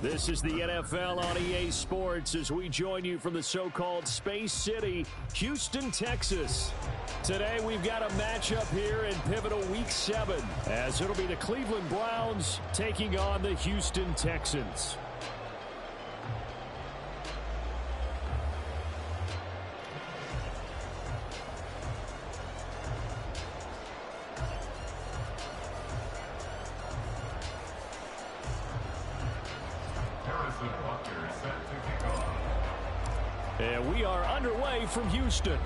This is the NFL on EA Sports as we join you from the so-called Space City, Houston, Texas. Today we've got a matchup here in pivotal Week 7 as it'll be the Cleveland Browns taking on the Houston Texans. And we are underway from Houston.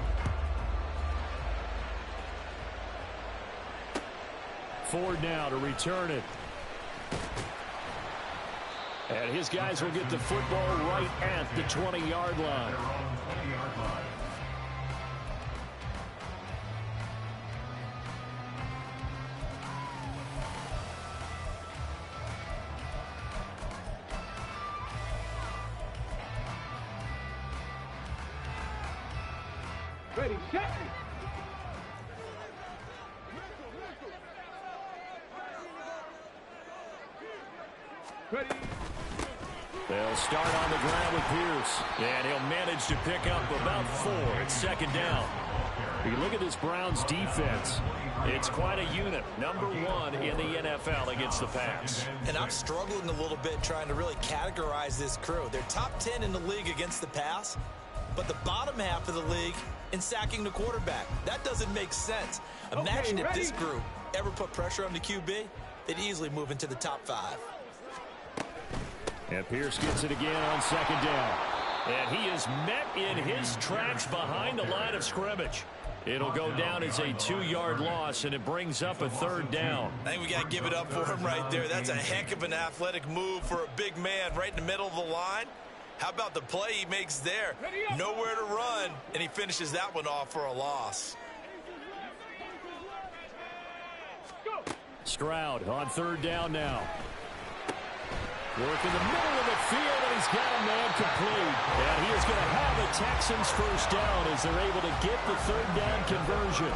Ford now to return it. And his guys will get the football right at the 20-yard line. Ready, set. Ready. They'll start on the ground with Pierce. And he'll manage to pick up about 4 at second down. You look at this Browns defense. It's quite a unit. #1 in the NFL against the pass. And I'm struggling a little bit trying to really categorize this crew. They're top 10 in the league against the pass, but the bottom half of the league in sacking the quarterback. That doesn't make sense. Imagine if this group ever put pressure on the QB, they'd easily move into the top 5. And Pierce gets it again on second down. And he is met in his tracks behind the line of scrimmage. It'll go down as a 2-yard loss, and it brings up a 3rd down. I think we got to give it up for him right there. That's a heck of an athletic move for a big man right in the middle of the line. How about the play he makes there? Nowhere to run, and he finishes that one off for a loss. Stroud on 3rd down now. Work in the middle of the field, and he's got a man complete. And he is going to have the Texans first down as they're able to get the 3rd down conversion.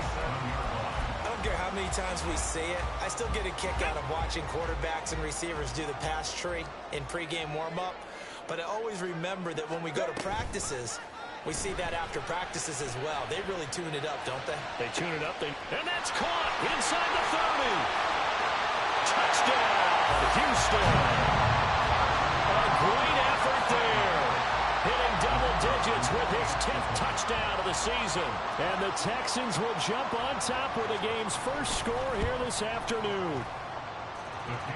I don't care how many times we see it. I still get a kick out of watching quarterbacks and receivers do the pass tree in pregame warm-up. But I always remember that when we go to practices, we see that after practices as well. They really tune it up, don't they? They tune it up. And that's caught inside the 30. Touchdown, Houston. A great effort there. Hitting double digits with his 10th touchdown of the season. And the Texans will jump on top with the game's first score here this afternoon.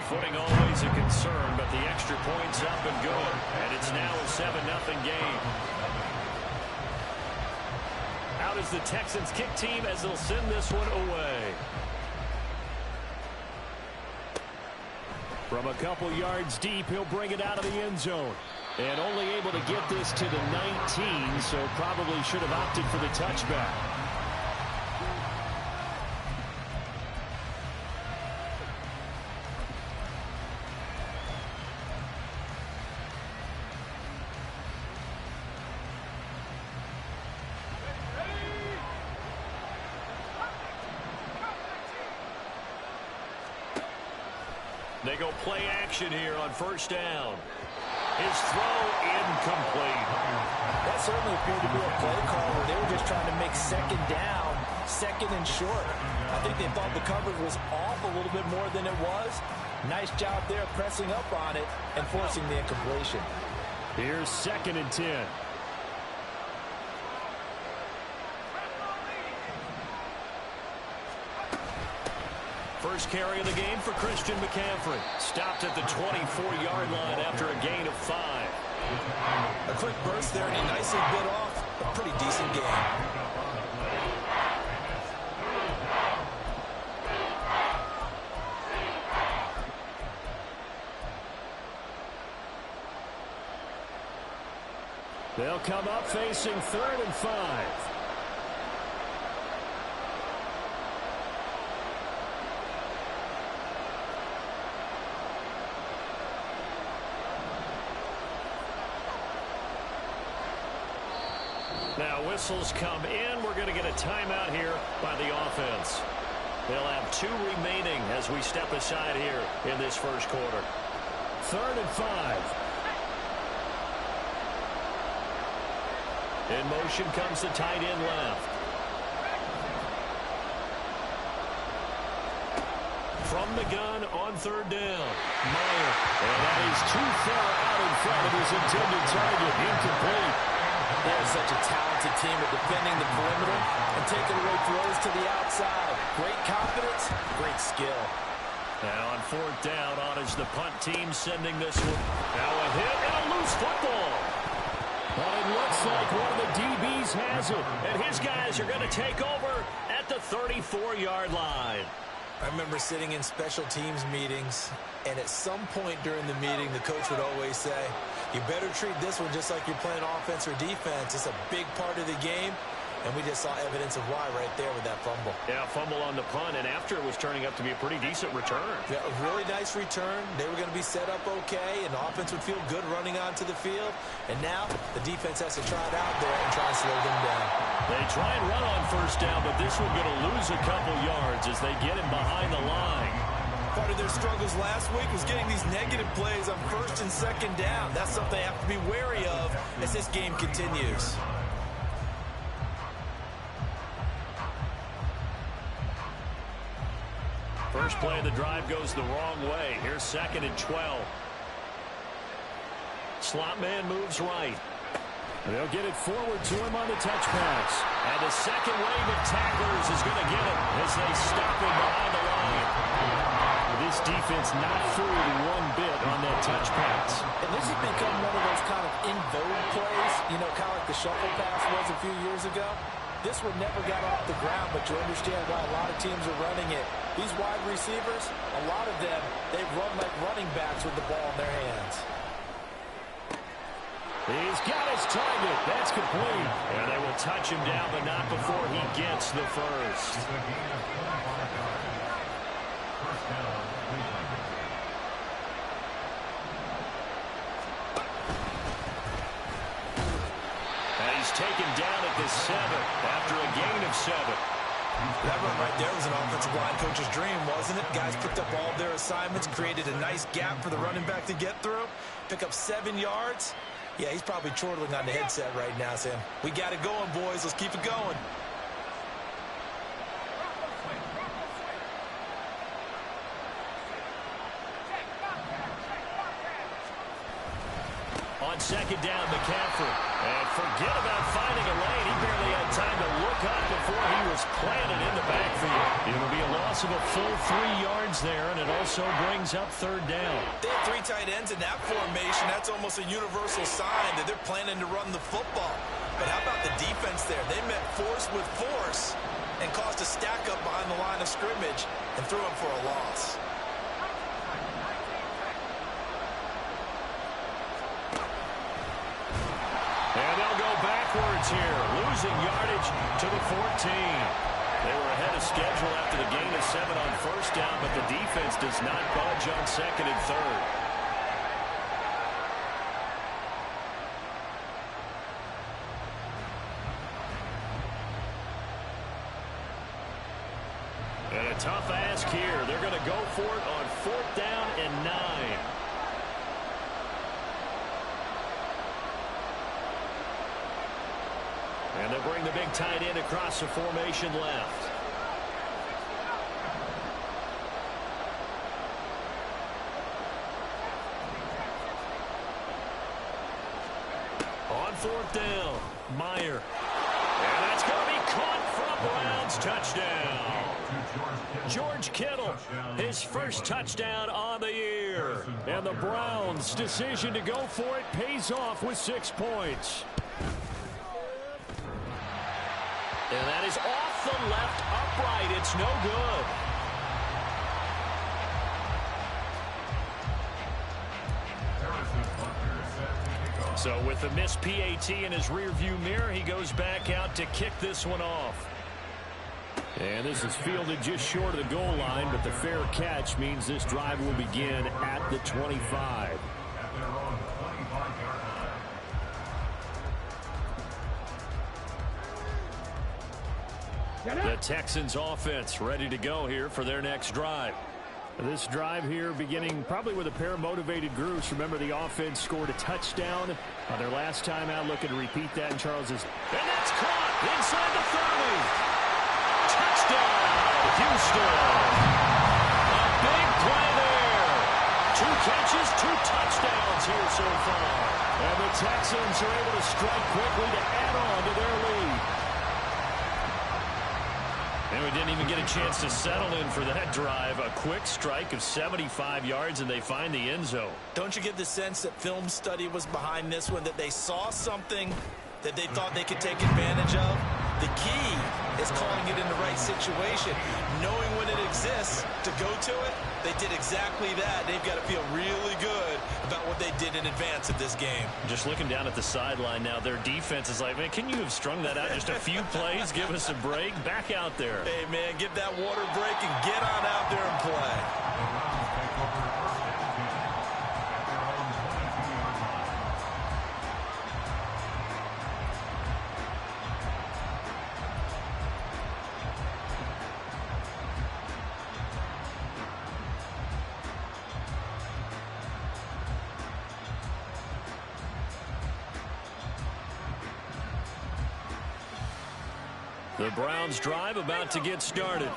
Footing always a concern, but the extra point's up and good. And it's now a 7-0 game. Out is the Texans kick team as they'll send this one away. From a couple yards deep, he'll bring it out of the end zone. And only able to get this to the 19, so probably should have opted for the touchback. They go play action here on 1st down. His throw incomplete. That certainly appeared to be a play call where they were just trying to make 2nd down, 2nd and short. I think they thought the coverage was off a little bit more than it was. Nice job there pressing up on it and forcing the incompletion. Here's 2nd and 10. First carry of the game for Christian McCaffrey. Stopped at the 24-yard line after a gain of 5. A quick burst there, and he nicely bit off a pretty decent game. They'll come up facing 3rd and 5. Now whistles come in. We're going to get a timeout here by the offense. They'll have 2 remaining as we step aside here in this first quarter. 3rd and 5. In motion comes the tight end left. From the gun on third down, Meyer. And that is too far out in front of his intended target. Incomplete. They're such a talented team at defending the perimeter and taking away throws to the outside. Great confidence, great skill. Now on fourth down, on is the punt team sending this one. Now a hit and a loose football. But it looks like one of the DBs has it. And his guys are going to take over at the 34-yard line. I remember sitting in special teams meetings, and at some point during the meeting, the coach would always say, you better treat this one just like you're playing offense or defense. It's a big part of the game, and we just saw evidence of why right there with that fumble. Yeah, fumble on the punt, and after it was turning up to be a pretty decent return. Yeah, a really nice return. They were going to be set up okay, and the offense would feel good running onto the field. And now the defense has to try it out there and try and slow them down. They try and run on first down, but this one's going to lose a couple yards as they get him behind the line. Part of their struggles last week was getting these negative plays on first and second down. That's something they have to be wary of as this game continues. First play of the drive goes the wrong way. Here's second and 12. Slot man moves right. They'll get it forward to him on the touch pass. And the second wave of tacklers is going to get him as they stop him behind the line. This defense not fooled one bit on that touch pass. And this has become one of those kind of in vogue plays, you know, kind of like the shuffle pass was a few years ago. This one never got off the ground, but you understand why a lot of teams are running it. These wide receivers, a lot of them, they run like running backs with the ball in their hands. He's got his target. That's complete. And they will touch him down, but not before he gets the first. And he's taken down at the 7 after a gain of 7. That run right there was an offensive line coach's dream, wasn't it? Guys picked up all of their assignments, created a nice gap for the running back to get through, pick up 7 yards. Yeah, he's probably chortling on the headset right now, Sam. We got it going, boys. Let's keep it going. On second down, McCaffrey. And forget about finding a lane. He barely had time to look up before he was planted in the backfield. It'll be a loss of a full 3 yards there, and it also brings up third down. They have 3 tight ends in that formation. That's almost a universal sign that they're planning to run the football. But how about the defense there? They met force with force and caused a stack up behind the line of scrimmage and threw him for a loss. And they'll go backwards here, losing yardage to the 14. They were ahead of schedule after the gain of 7 on first down, but the defense does not budge on second and third. And a tough ask here. They're going to go for it on fourth down and 9. And they'll bring the big tight end across the formation left. On fourth down, Meyer. And that's going to be caught from Browns. Touchdown. George Kittle, his first touchdown on the year. And the Browns' decision to go for it pays off with 6 points. And that is off the left upright. It's no good. So with the missed PAT in his rearview mirror, he goes back out to kick this one off. And this is fielded just short of the goal line, but the fair catch means this drive will begin at the 25. The Texans offense ready to go here for their next drive. This drive here beginning probably with a pair of motivated groups. Remember, the offense scored a touchdown On their last time out, looking to repeat that in Charles's. And that's caught inside the 30. Touchdown, Houston. A big play there. 2 catches, 2 touchdowns here so far. And the Texans are able to strike quickly to add on to their lead. And we didn't even get a chance to settle in for that drive. A quick strike of 75 yards, and they find the end zone. Don't you get the sense that film study was behind this one, that they saw something that they thought they could take advantage of? The key is calling it in the right situation, knowing when it exists to go to it. They did exactly that. They've got to feel really good about what they did in advance of this game. Just looking down at the sideline now, their defense is like, man, can you have strung that out just a few plays? Give us a break. Back out there. Hey, man, give that water break and get on out there and play. The Browns drive about to get started.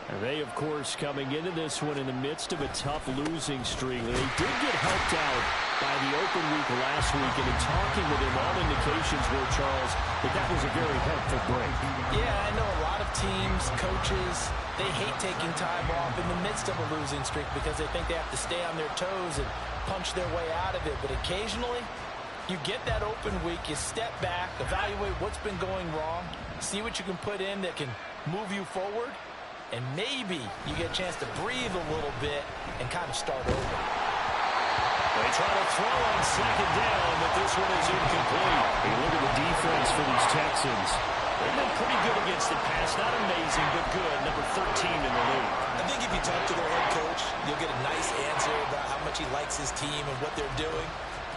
And they, of course, coming into this one in the midst of a tough losing streak. They did get helped out by the open week last week, and in talking with him, all indications were, Charles, that was a very helpful break. Yeah, I know a lot of teams, coaches, they hate taking time off in the midst of a losing streak because they think they have to stay on their toes and punch their way out of it. But occasionally, you get that open week, you step back, evaluate what's been going wrong, see what you can put in that can move you forward, and maybe you get a chance to breathe a little bit and kind of start over. They try to throw on second down, but this one is incomplete. Hey, look at the defense for these Texans. They've been pretty good against the pass. Not amazing, but good. Number 13 in the league. I think if you talk to their head coach, you'll get a nice answer about how much he likes his team and what they're doing.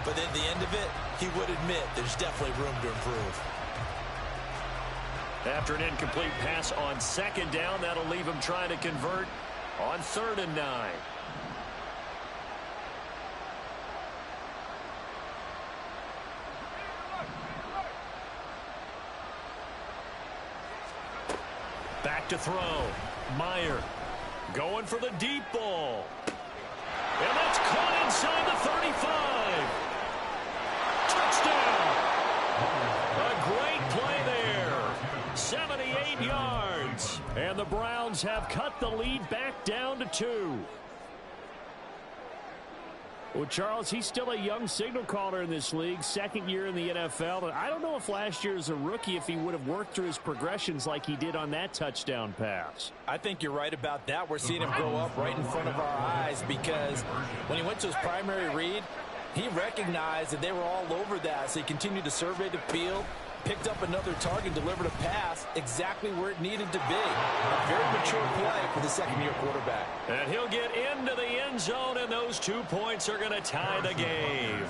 But at the end of it, he would admit there's definitely room to improve. After an incomplete pass on second down, that'll leave him trying to convert on 3rd and 9. Back to throw. Meyer going for the deep ball. And that's caught inside the 35. Touchdown. A great play there. 78 yards. And the Browns have cut the lead back down to 2. Well, Charles, he's still a young signal caller in this league, 2nd year in the NFL. And I don't know if last year as a rookie, if he would have worked through his progressions like he did on that touchdown pass. I think you're right about that. We're seeing him grow up right in front of our eyes because when he went to his primary read, he recognized that they were all over that. So he continued to survey the field, picked up another target, delivered a pass exactly where it needed to be. A very mature play for the 2nd-year quarterback. And he'll get into the end zone, and those 2 points are going to tie the game.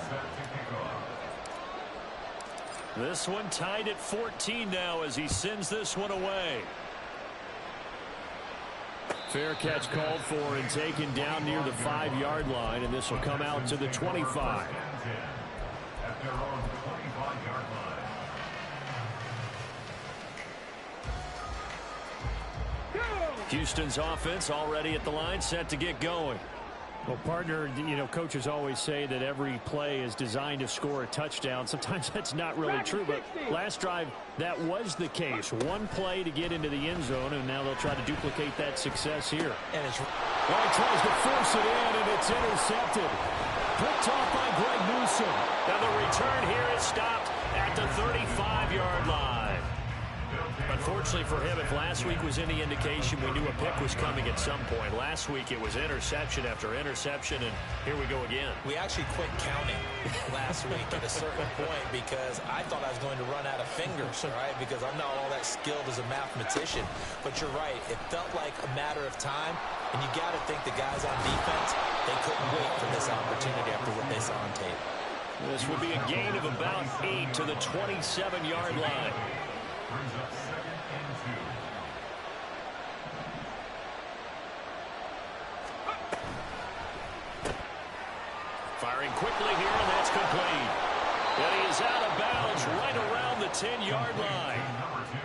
This one tied at 14 now as he sends this one away. Fair catch called for and taken down near the 5-yard line, and this will come out to the 25. Houston's offense already at the line, set to get going. Well, partner, you know, coaches always say that every play is designed to score a touchdown. Sometimes that's not really true, but last drive, that was the case. One play to get into the end zone, and now they'll try to duplicate that success here. And it's well, he tries to force it in, and it's intercepted. Picked off by Greg Newsome. Now the return here is stopped at the 35-yard line. Unfortunately for him, if last week was any indication, we knew a pick was coming at some point. Last week it was interception after interception, and here we go again. We actually quit counting last week at a certain point because I thought I was going to run out of fingers, right? Because I'm not all that skilled as a mathematician. But you're right. It felt like a matter of time, and you got to think the guys on defense, they couldn't wait for this opportunity after what they saw on tape. This will be a gain of about 8 to the 27-yard line. Firing quickly here, and that's complete. And 10-yard line.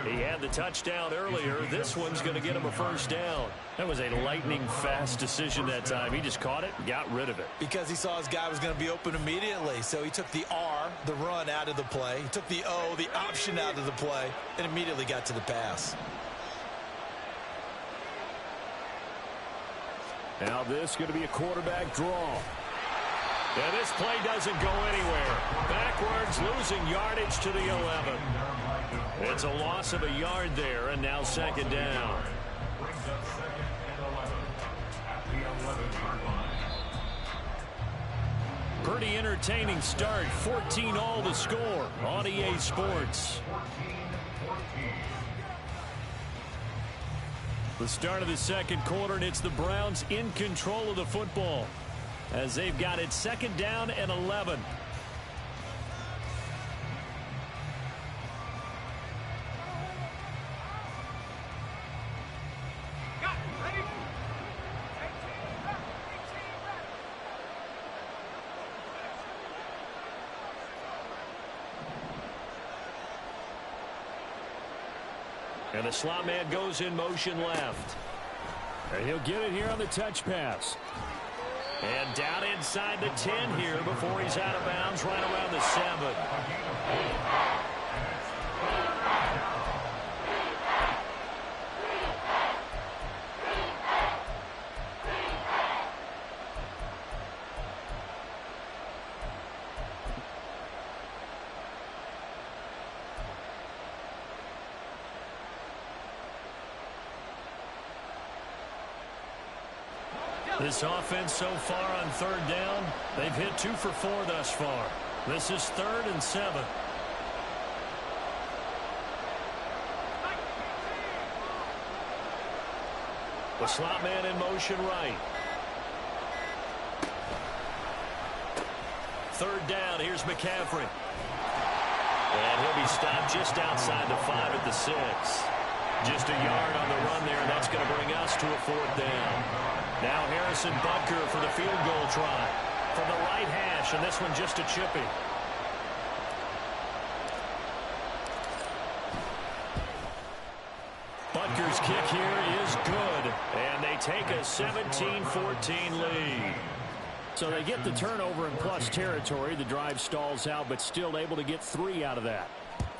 He had the touchdown earlier. This one's going to get him a first down. That was a lightning-fast decision that time. He just caught it and got rid of it. Because he saw his guy was going to be open immediately. So he took the R, the run, out of the play. He took the O, the option, out of the play, and immediately got to the pass. Now this is going to be a quarterback draw. And this play doesn't go anywhere. Backwards, losing yardage to the 11. It's a loss of a yard there, and now second down. Pretty entertaining start. 14-all to score on EA Sports. The start of the second quarter, and it's the Browns in control of the football as they've got it second down and 11. And the slot man goes in motion left. And he'll get it here on the touch pass. And down inside the 10 here before he's out of bounds right around the 7. This offense so far on third down, they've hit 2 for 4 thus far. This is 3rd and 7. The slot man in motion right. Third down, here's McCaffrey. And he'll be stopped just outside the 5 at the 6. Just a yard on the run there, and that's going to bring us to a 4th down. Now Harrison Butker for the field goal try from the right hash, and this one just a chippy. Butker's kick here is good, and they take a 17-14 lead. So they get the turnover in plus territory. The drive stalls out, but still able to get 3 out of that.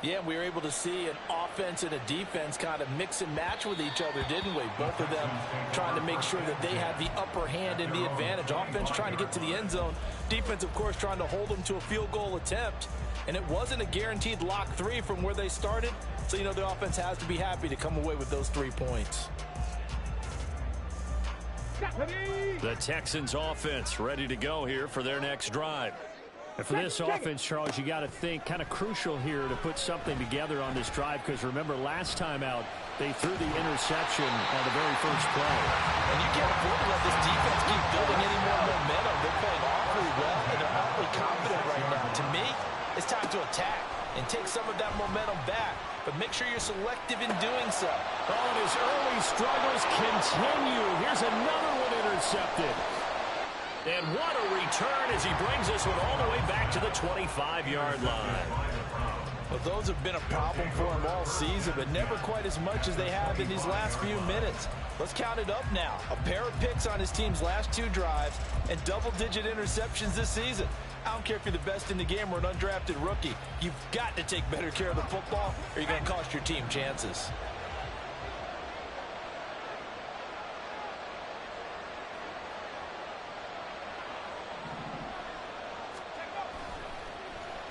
Yeah, we were able to see an offense and a defense kind of mix and match with each other, didn't we? Both of them trying to make sure that they had the upper hand and the advantage. Offense trying to get to the end zone. Defense, of course, trying to hold them to a field goal attempt. And it wasn't a guaranteed lock 3 from where they started. So, you know, the offense has to be happy to come away with those 3 points. The Texans offense ready to go here for their next drive. And for this offense, Charles, you got to think kind of crucial here to put something together on this drive, because remember last time out they threw the interception on the very first play. And you can't afford to let this defense keep building any more momentum. They're playing awfully well, and they're awfully confident right now. To me, it's time to attack and take some of that momentum back. But make sure you're selective in doing so. Oh, and his early struggles continue. Here's another one intercepted. And what a return as he brings this one all the way back to the 25-yard line. Well, those have been a problem for him all season, but never quite as much as they have in these last few minutes. Let's count it up now. A pair of picks on his team's last 2 drives and double-digit interceptions this season. I don't care if you're the best in the game or an undrafted rookie. You've got to take better care of the football or you're going to cost your team chances.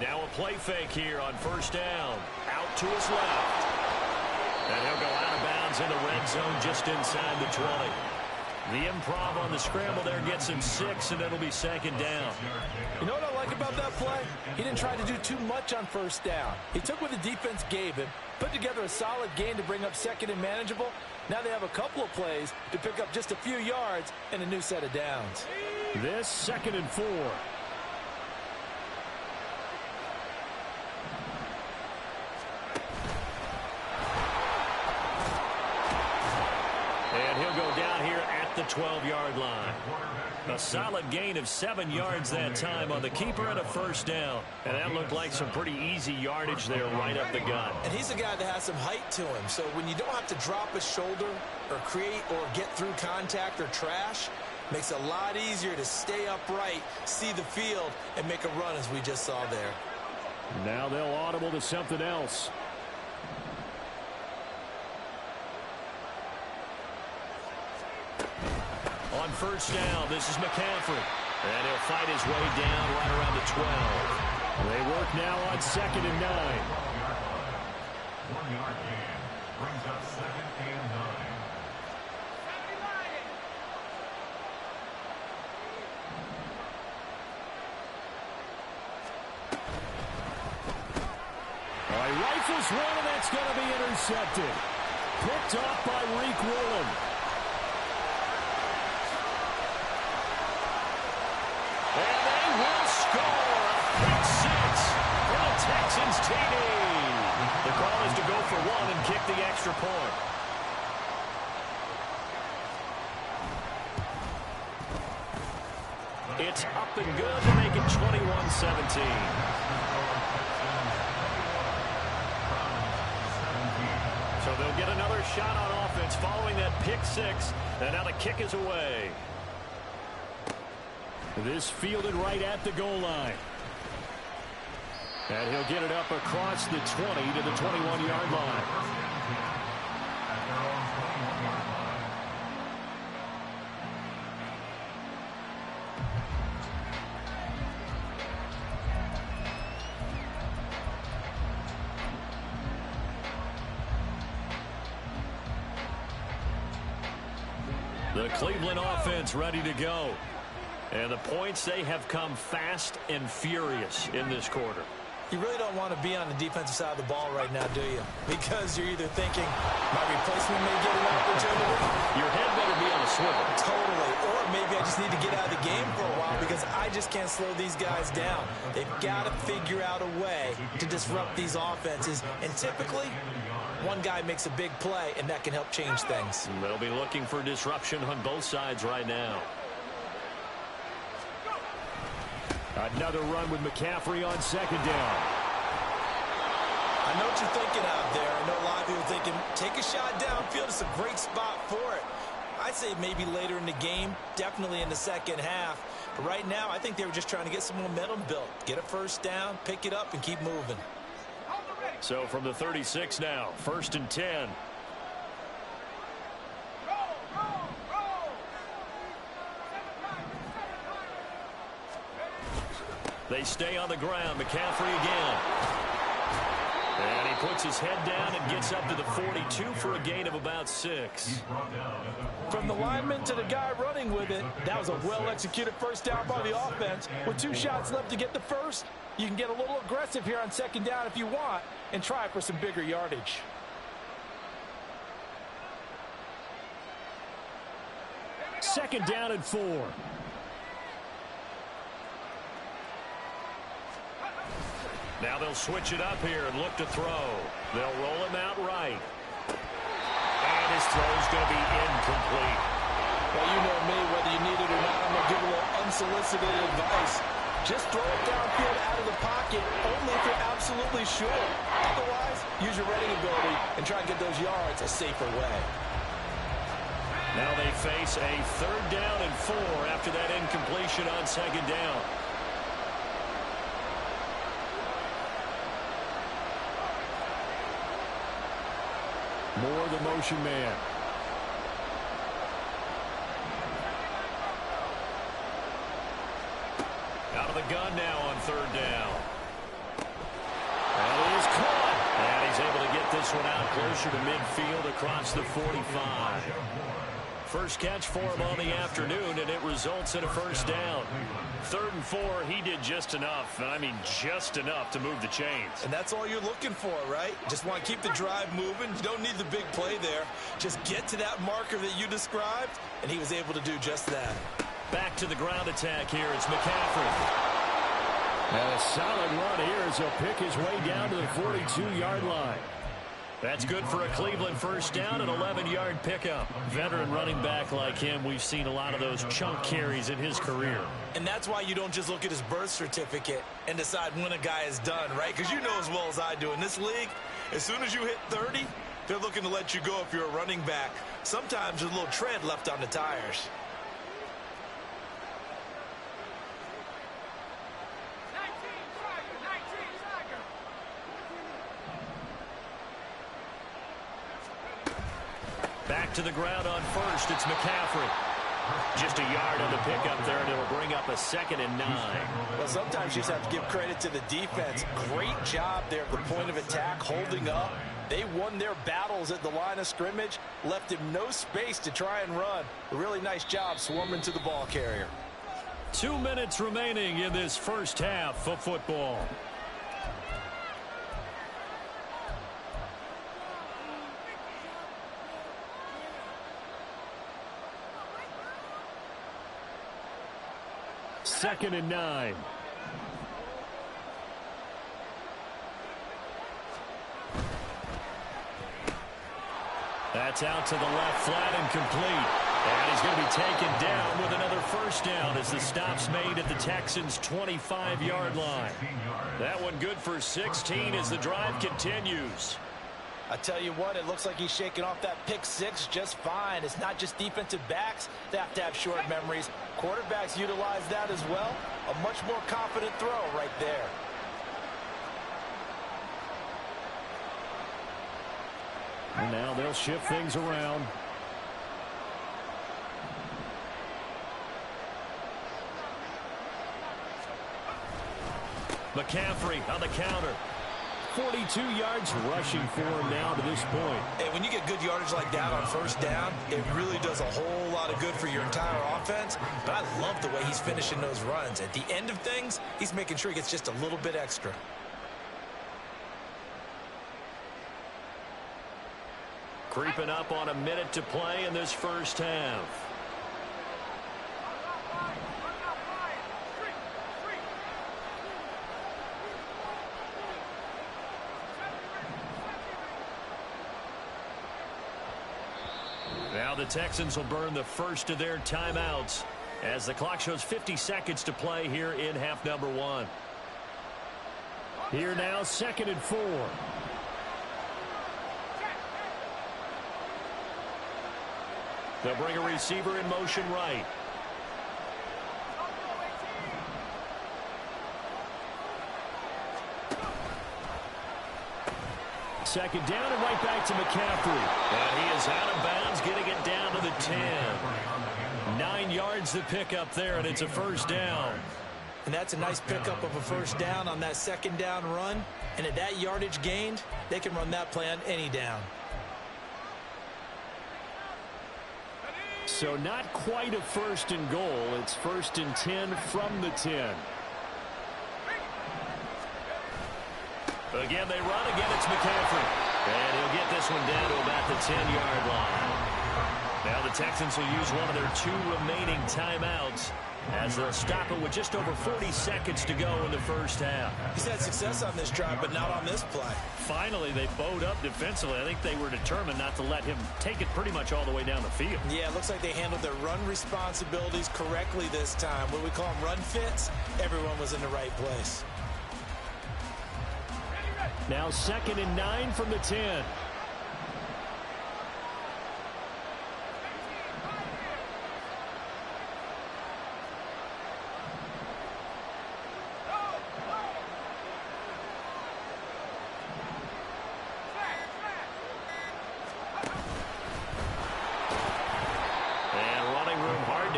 Now a play fake here on first down. Out to his left. And he'll go out of bounds in the red zone just inside the 20. The improv on the scramble there gets him 6, and it'll be second down. You know what I like about that play? He didn't try to do too much on first down. He took what the defense gave him, put together a solid gain to bring up second and manageable. Now they have a couple of plays to pick up just a few yards and a new set of downs. This 2nd and 4. And he'll go down here at the 12-yard line. A solid gain of 7 yards that time on the keeper and a first down. And that looked like some pretty easy yardage there right up the gut. And he's a guy that has some height to him. So when you don't have to drop a shoulder or create or get through contact or trash, makes it a lot easier to stay upright, see the field, and make a run as we just saw there. Now they'll audible to something else. On first down, this is McCaffrey. And he'll fight his way down right around the 12. They work now on 2nd and 9. 1-yard gain brings up 2nd and 9. He rifles one, and that's going to be intercepted. Picked off by Reek Woolen. And they will score a pick six for the Texans TD. The call is to go for one and kick the extra point. It's up and good to make it 21-17. So they'll get another shot on offense following that pick six. And now the kick is away. This fielded right at the goal line. And he'll get it up across the 20 to the 21-yard line. The Cleveland offense ready to go. And the points, they have come fast and furious in this quarter. You really don't want to be on the defensive side of the ball right now, do you? Because you're either thinking, my replacement may get an opportunity. Your head better be on a swivel. Totally. Or maybe I just need to get out of the game for a while because I just can't slow these guys down. They've got to figure out a way to disrupt these offenses. And typically, one guy makes a big play, and that can help change things. They'll be looking for disruption on both sides right now. Another run with McCaffrey on 2nd down. I know what you're thinking out there. I know a lot of people are thinking, take a shot downfield. It's a great spot for it. I'd say maybe later in the game, definitely in the second half. But right now, I think they were just trying to get some momentum built. Get a first down, pick it up, and keep moving. So from the 36 now, 1st and 10. They stay on the ground. McCaffrey again. And he puts his head down and gets up to the 42 for a gain of about 6. From the lineman to the guy running with it, that was a well-executed first down by the offense. With 2 shots left to get the first, you can get a little aggressive here on 2nd down if you want and try for some bigger yardage. Second down and 4. Now they'll switch it up here and look to throw. They'll roll him out right. And his throw's going to be incomplete. Well, you know me, whether you need it or not, I'm going to give a little unsolicited advice. Just throw it downfield out of the pocket, only if you're absolutely sure. Otherwise, use your running ability and try and get those yards a safer way. Now they face a 3rd down and 4 after that incompletion on 2nd down. Moore, the motion man. Out of the gun now on 3rd down. And it is caught. And he's able to get this one out closer to midfield across the 45. First catch for him on the afternoon, and it results in a first down. 3rd and 4, he did just enough. I mean, just enough to move the chains. And that's all you're looking for, right? Just want to keep the drive moving. You don't need the big play there. Just get to that marker that you described, and he was able to do just that. Back to the ground attack here. It's McCaffrey. And a solid run here as he'll pick his way down to the 42-yard line. That's good for a Cleveland first down, an 11-yard pickup. Veteran running back like him, we've seen a lot of those chunk carries in his career. And that's why you don't just look at his birth certificate and decide when a guy is done, right? Because you know as well as I do, in this league, as soon as you hit 30, they're looking to let you go if you're a running back. Sometimes there's a little tread left on the tires. Back to the ground on first. It's McCaffrey. Just a yard on the pickup there, and it'll bring up a 2nd and 9. Well, sometimes you just have to give credit to the defense. Great job there at the point of attack, holding up. They won their battles at the line of scrimmage, left him no space to try and run. A really nice job swarming to the ball carrier. 2 minutes remaining in this first half of football. Second and 9. That's out to the left, flat and complete. And he's going to be taken down with another first down as the stop's made at the Texans' 25-yard line. That one good for 16 as the drive continues. I tell you what, it looks like he's shaking off that pick six just fine. It's not just defensive backs that have to have short memories. Quarterbacks utilize that as well. A much more confident throw right there. And now they'll shift things around. McCaffrey on the counter. 42 yards rushing for him now to this point. And when you get good yardage like that on first down, it really does a whole lot of good for your entire offense. But I love the way he's finishing those runs. At the end of things, he's making sure he gets just a little bit extra. Creeping up on a minute to play in this first half. Now the Texans will burn the first of their timeouts as the clock shows 50 seconds to play here in half number 1. Here now, 2nd and 4. They'll bring a receiver in motion right. Second down and right back to McCaffrey. And he is out of bounds, getting it down to the 10. 9 yards to pick up there, and it's a first down. And that's a nice pickup of a first down on that second down run. And at that yardage gained, they can run that play on any down. So not quite a first and goal. It's 1st and 10 from the 10. Again, they run. Again, it's McCaffrey. And he'll get this one down to about the 10-yard line. Now the Texans will use one of their 2 remaining timeouts as they'll stop it with just over 40 seconds to go in the first half. He's had success on this drive, but not on this play. Finally, they bowed up defensively. I think they were determined not to let him take it pretty much all the way down the field. Yeah, it looks like they handled their run responsibilities correctly this time. What we call them run fits, everyone was in the right place. Now 2nd and 9 from the 10.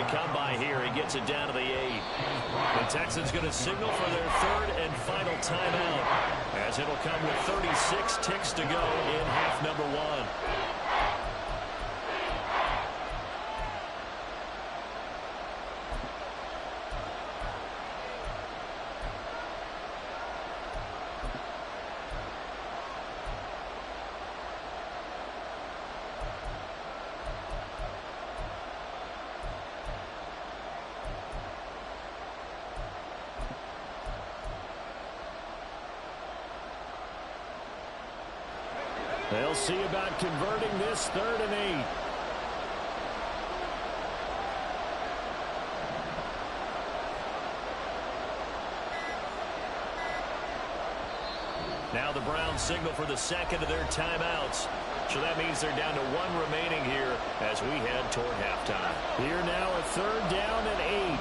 Come by here. He gets it down to the 8. The Texans going to signal for their 3rd and final timeout as it'll come with 36 ticks to go in half number 1. They'll see about converting this 3rd and 8. Now the Browns signal for the second of their timeouts. So that means they're down to 1 remaining here as we head toward halftime. Here now a 3rd down and 8.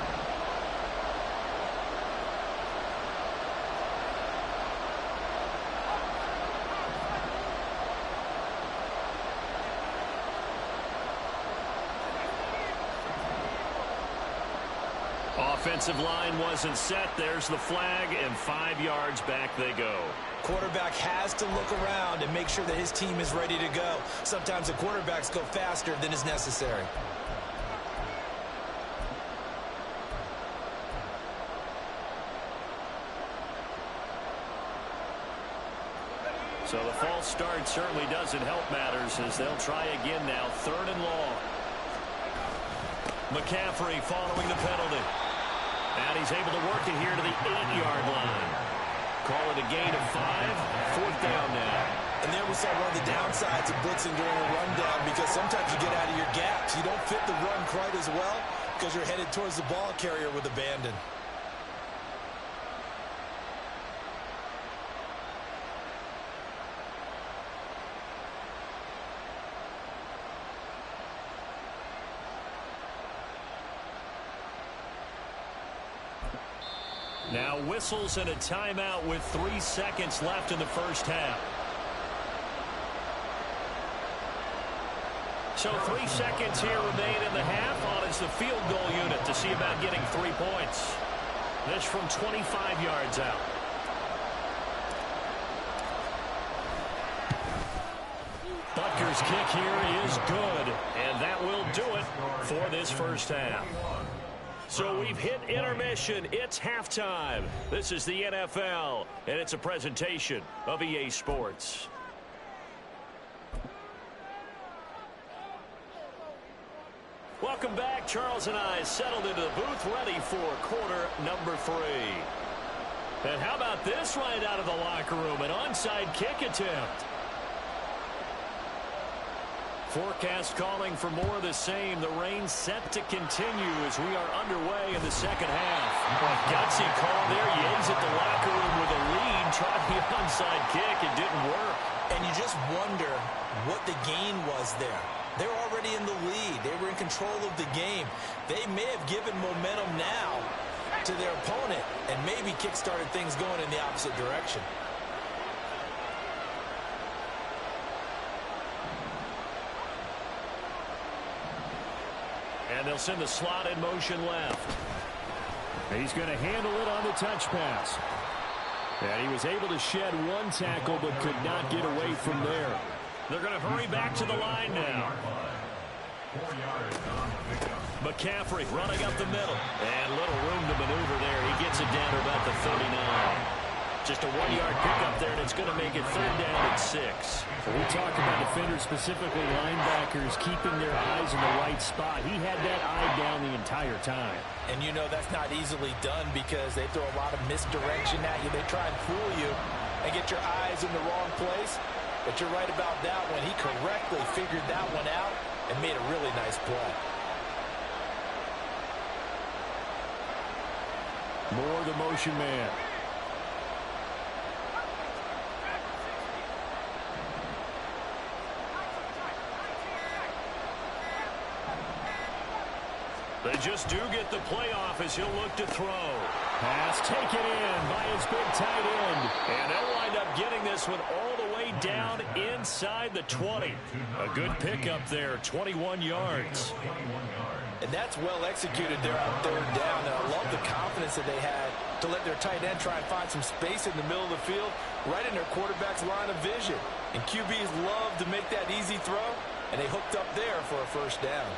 Offensive line wasn't set. There's the flag, and 5 yards back they go. Quarterback has to look around and make sure that his team is ready to go. Sometimes the quarterbacks go faster than is necessary. So the false start certainly doesn't help matters as they'll try again now. 3rd and long. McCaffrey following the penalty. And he's able to work it here to the 8-yard line. Call it a gain of 5. 4th down now. And there we saw one of the downsides of blitzing during a rundown, because sometimes you get out of your gaps. You don't fit the run quite as well because you're headed towards the ball carrier with abandon. Now whistles and a timeout with 3 seconds left in the first half. So 3 seconds here remain in the half on as the field goal unit to see about getting 3 points. This from 25 yards out. Butker's kick here is good, and that will do it for this first half. So we've hit intermission. It's halftime. This is the NFL, and it's a presentation of EA Sports. Welcome back. Charles and I settled into the booth ready for quarter number 3. And how about this right out of the locker room? An onside kick attempt. Forecast calling for more of the same. The rain set to continue as we are underway in the second half. Gutsy call there. You exit the locker room with a lead. Tried the onside kick. It didn't work. And you just wonder what the gain was there. They're already in the lead. They were in control of the game. They may have given momentum now to their opponent and maybe kick-started things going in the opposite direction. And they'll send the slot in motion left. He's going to handle it on the touch pass. And he was able to shed 1 tackle but could not get away from there. They're going to hurry back to the line now. 4 yards on the pickup. McCaffrey running up the middle. And little room to maneuver there. He gets it down to about the 39. Just a 1-yard pickup there, and it's going to make it 3rd down and 6. When we talk about defenders, specifically linebackers, keeping their eyes in the right spot. He had that eye down the entire time. And you know that's not easily done because they throw a lot of misdirection at you. They try and fool you and get your eyes in the wrong place. But you're right about that one. He correctly figured that one out and made a really nice play. More the motion man. They just do get the playoff as he'll look to throw. Pass taken in by his big tight end. And they'll wind up getting this one all the way down inside the 20. A good pickup there, 21 yards. And that's well executed there on 3rd down. And I love the confidence that they had to let their tight end try and find some space in the middle of the field, right in their quarterback's line of vision. And QBs love to make that easy throw, and they hooked up there for a first down.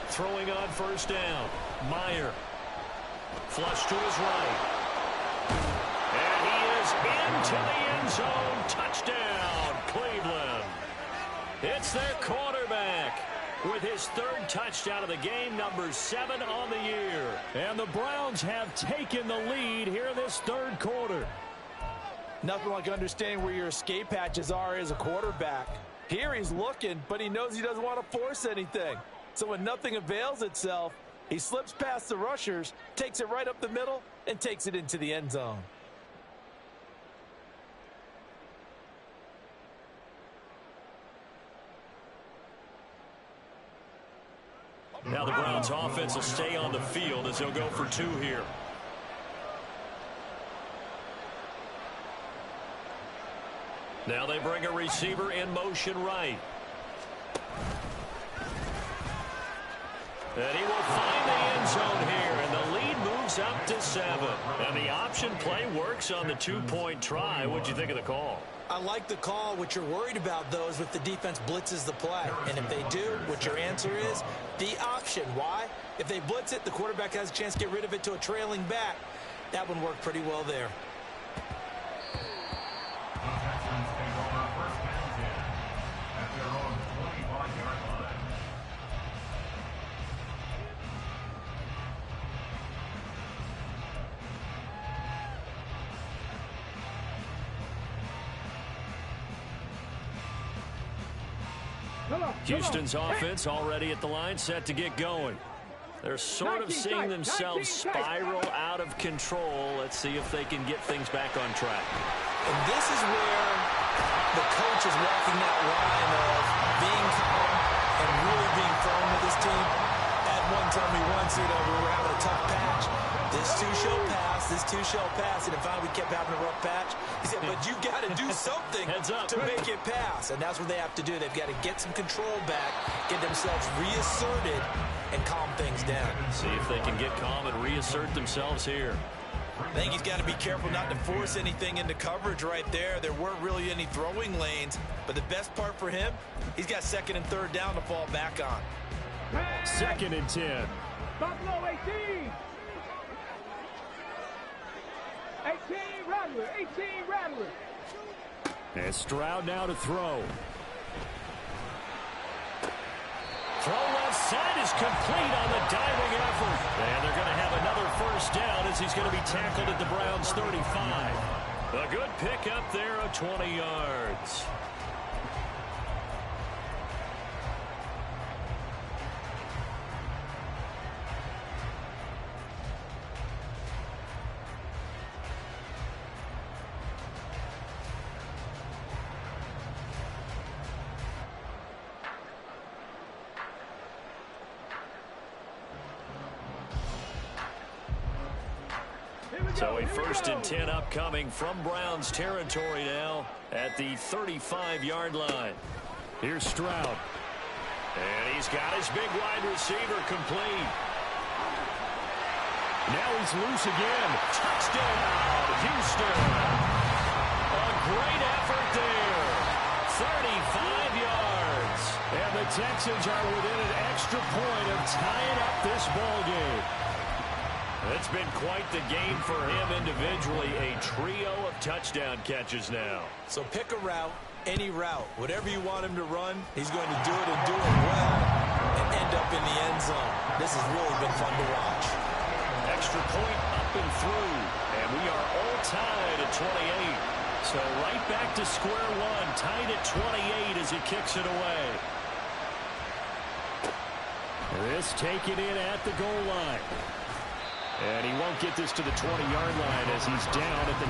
Throwing on first down. Meyer. Flush to his right. And he is into the end zone. Touchdown, Cleveland. It's their quarterback. with his third touchdown of the game, number 7 on the year. And the Browns have taken the lead here in this third quarter. Nothing like understanding where your escape hatches are as a quarterback. Here he's looking, but he knows he doesn't want to force anything. So when nothing avails itself, he slips past the rushers, takes it right up the middle, and takes it into the end zone. Now the Browns offense will stay on the field as they'll go for 2 here. Now they bring a receiver in motion right. And he will find the end zone here, and the lead moves up to 7. And the option play works on the 2-point try. What'd you think of the call? I like the call. What you're worried about, though, is if the defense blitzes the play. And if they do, what your answer is, the option. Why? If they blitz it, the quarterback has a chance to get rid of it to a trailing back. That one worked pretty well there. The Texans take over first and 10 at their own 25-yard line. Houston's offense already at the line, set to get going. They're sort of seeing themselves spiral out of control. Let's see if they can get things back on track. And this is where the coach is walking that line of being calm and really being firm with his team. At one time we once, we were having a tough patch. This too shall pass, this too shall pass. And finally we kept having a rough patch. He said, but you got to do something to make it pass. And that's what they have to do. They've got to get some control back, get themselves reasserted, and calm things down. See if they can get calm and reassert themselves here. I think he's got to be careful not to force anything into coverage right there. There weren't really any throwing lanes. But the best part for him, he's got 2nd and 3rd down to fall back on. 2nd and 10. Buffalo 18. 18 Rattler. 18 Rattler. And Stroud now to throw. Throw left side is complete on the diving effort. And they're going to have another first down as he's going to be tackled at the Browns' 35. A good pickup there of 20 yards. So a 1st and 10 upcoming from Browns territory now at the 35-yard line. Here's Stroud. And he's got his big wide receiver complete. Now he's loose again. Touchdown, Houston. A great effort there. 35 yards. And the Texans are within an extra point of tying up this ball game. It's been quite the game for him individually. A trio of touchdown catches now. So pick a route, any route. Whatever you want him to run, he's going to do it and do it well and end up in the end zone. This has really been fun to watch. Extra point up and through. And we are all tied at 28. So right back to square one. Tied at 28 as he kicks it away. This taken in at the goal line. And he won't get this to the 20-yard line as he's down at the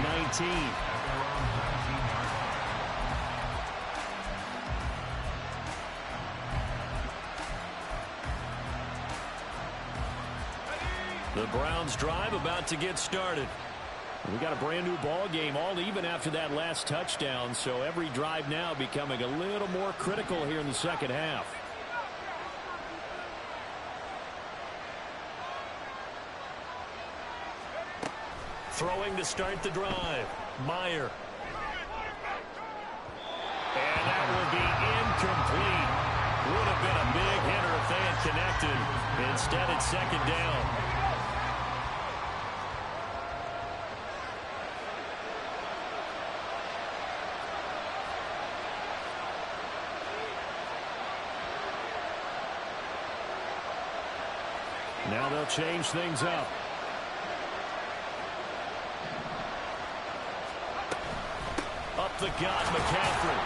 19. The Browns drive about to get started. We got a brand new ball game, all even after that last touchdown. So every drive now becoming a little more critical here in the second half. Throwing to start the drive. Meyer. And that will be incomplete. Would have been a big hitter if they had connected. Instead, it's 2nd down. Now they'll change things up. Up the gut, McCaffrey.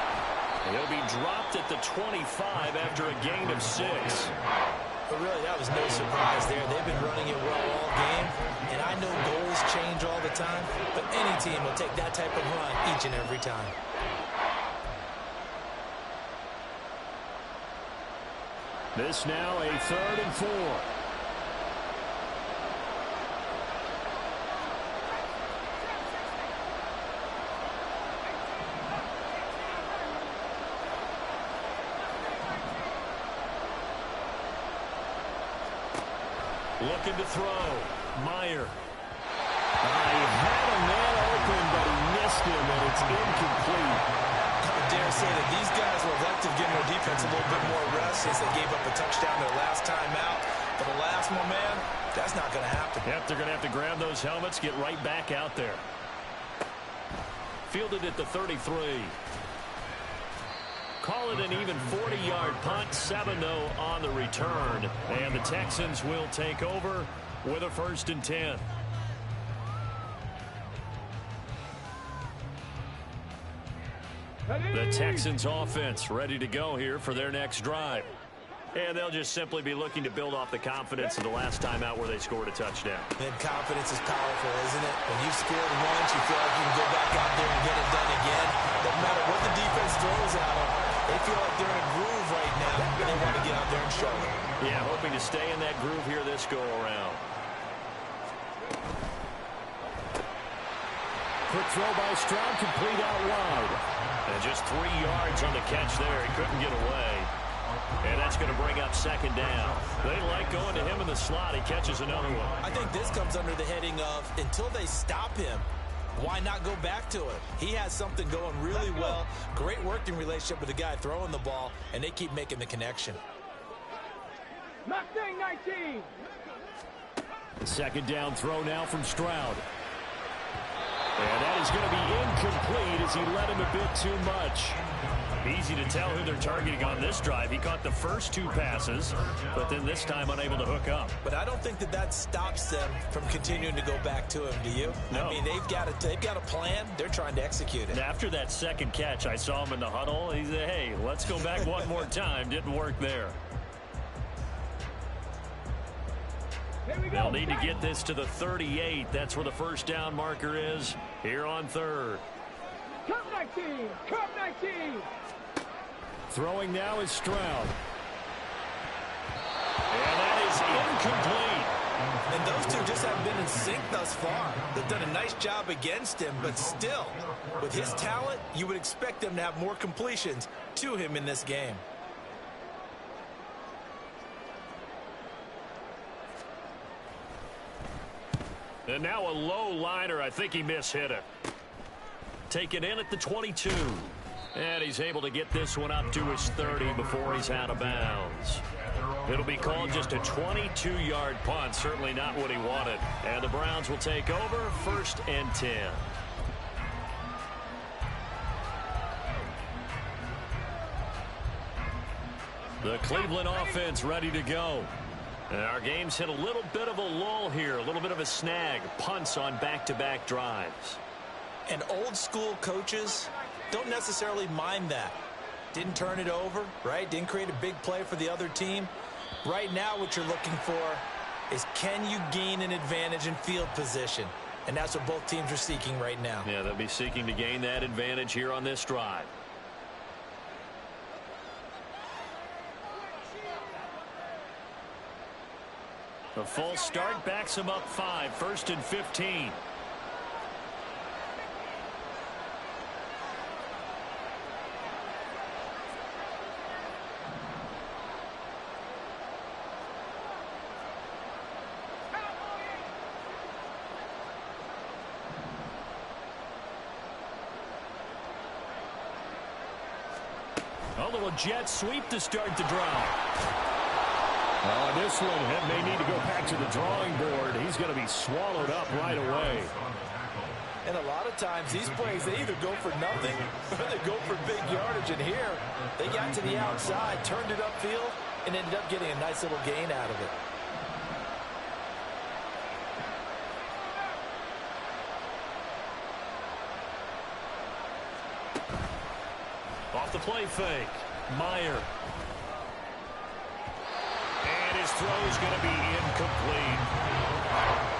He'll be dropped at the 25 after a gain of 6. But really, that was no surprise there. They've been running it well all game, and I know goals change all the time, but any team will take that type of run each and every time. This now a 3rd and 4. Looking to throw. Meyer. He had a man open, but he missed him, and it's incomplete. I would dare say that these guys would like to give their defense a little bit more rest since they gave up a touchdown their last time out. But the last one, man, that's not going to happen. Yep, they're going to have to grab those helmets, get right back out there. Fielded at the 33. Call it an even 40-yard punt, 7-0 on the return. And the Texans will take over with a 1st and 10. The Texans offense ready to go here for their next drive. And they'll just simply be looking to build off the confidence of the last time out where they scored a touchdown. And confidence is powerful, isn't it? When you've scored once, you feel like you can go back out there and get it done again. No matter what the defense throws at them, they feel like they're in a groove right now, and they want to get out there and show it. Yeah, hoping to stay in that groove here this go-around. Quick throw by Stroud, complete out wide. And just 3 yards on the catch there. He couldn't get away. And that's going to bring up 2nd down. They like going to him in the slot. He catches another one. I think this comes under the heading of until they stop him, why not go back to it? He has something going really well. Great working relationship with the guy throwing the ball, and they keep making the connection. Mustang 19. The 2nd down throw now from Stroud. And that is going to be incomplete as he led him a bit too much. Easy to tell who they're targeting on this drive. He caught the first 2 passes, but then this time unable to hook up. But I don't think that stops them from continuing to go back to him, do you? No. I mean, they've got a plan. They're trying to execute it. And after that 2nd catch, I saw him in the huddle. He said, hey, let's go back one more time. Didn't work there. They'll need to get this to the 38. That's where the 1st down marker is here on 3rd. Come 19. Come 19. Throwing now is Stroud. And that is incomplete. And those two just haven't been in sync thus far. They've done a nice job against him, but still, with his talent, you would expect them to have more completions to him in this game. And now a low liner. I think he mishit it. Taken in at the 22. And he's able to get this one up to his 30 before he's out of bounds. It'll be called just a 22-yard punt. Certainly not what he wanted. And the Browns will take over 1st and 10. The Cleveland offense ready to go. And our game's hit a little bit of a lull here, a little bit of a snag. Punts on back-to-back drives. And old-school coaches don't necessarily mind that. Didn't turn it over, right? Didn't create a big play for the other team. Right now what you're looking for is can you gain an advantage in field position? And that's what both teams are seeking right now. Yeah, they'll be seeking to gain that advantage here on this drive. The full start backs him up 5, 1st and 15. A little jet sweep to start the drive. On this one, he may need to go back to the drawing board. He's going to be swallowed up right away. And a lot of times, these plays, they either go for nothing or they go for big yardage. And here, they got to the outside, turned it upfield, and ended up getting a nice little gain out of it. Off the play fake. Meyer. And his throw is going to be incomplete.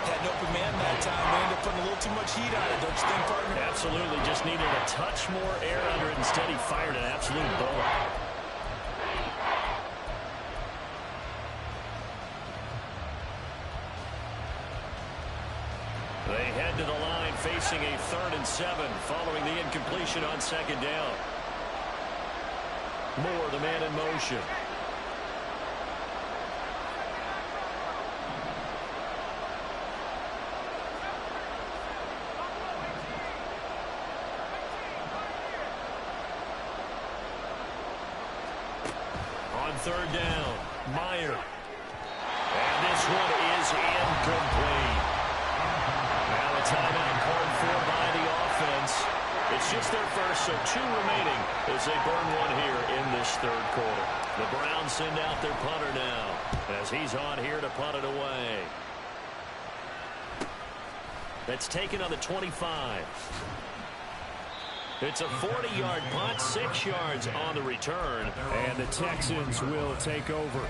Had an open man that time. They ended up putting a little too much heat on it, don't you think, partner? Absolutely. Just needed a touch more air under it. Instead, he fired an absolute bullet. They head to the line facing a 3rd and 7 following the incompletion on 2nd down. Moore, the man in motion. On 3rd down, Meyer. And this one is incomplete. Now a timeout called for by the offense. It's just their first, so 2 remaining as they burn one here in this 3rd quarter. The Browns send out their punter now as he's on here to punt it away. That's taken on the 25. It's a 40-yard punt, 6 yards on the return, and the Texans will take over.